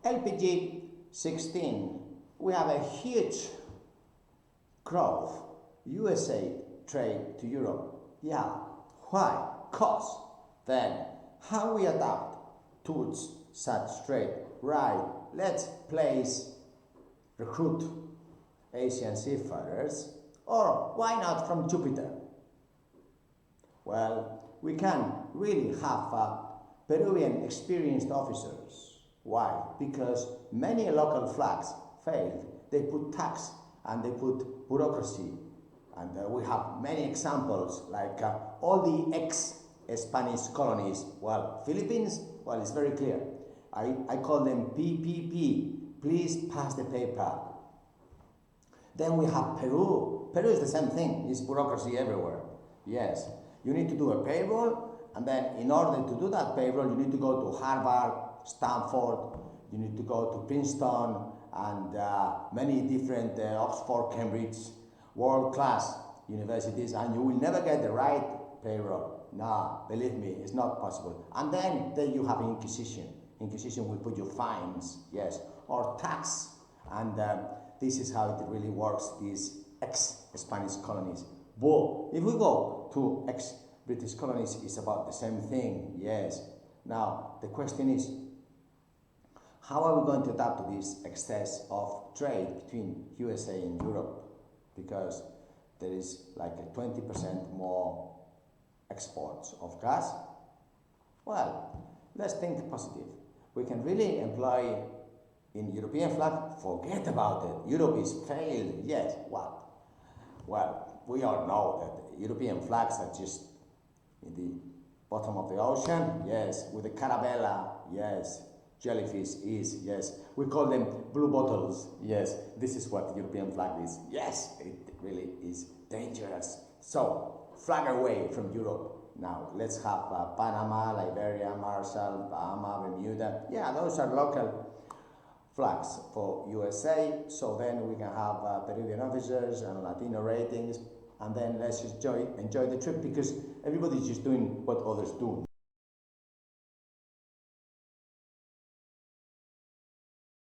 LPG 16, we have a huge growth. USA trade to Europe. Yeah, why? Cost. Then, how we adapt towards such trade? Right, let's recruit Asian seafarers, or why not from Jupiter? Well, we can really have Peruvian experienced officers. Why? Because many local flags failed. They put tax and they put bureaucracy. And we have many examples, like all the ex-Spanish colonies. Well, Philippines, well, it's very clear. I call them PPP, please pass the paper. Then we have Peru. Peru is the same thing, it's bureaucracy everywhere. Yes, you need to do a payroll, and then in order to do that payroll, you need to go to Harvard, Stanford, you need to go to Princeton, and many different Oxford, Cambridge, world-class universities, and you will never get the right payroll. No, believe me, it's not possible. And then you have Inquisition. Inquisition will put you fines, yes, or tax. And this is how it really works, these ex-Spanish colonies. But if we go to ex-British colonies, it's about the same thing, yes. Now, the question is, how are we going to adapt to this excess of trade between USA and Europe? Because there is like a 20% more exports of gas. Well, let's think positive. We can really employ in European flag, forget about it. Europe is failed, yes, what? Well, we all know that European flags are just in the bottom of the ocean, yes, with the carabella, yes, jellyfish is, yes, we call them blue bottles, yes, this is what the European flag is, yes, it really is dangerous. So, flag away from Europe. Now, let's have Panama, Liberia, Marshall, Bahama, Bermuda. Yeah, those are local flags for USA. So then we can have Peruvian officers and Latino ratings. And then let's enjoy the trip, because everybody's just doing what others do.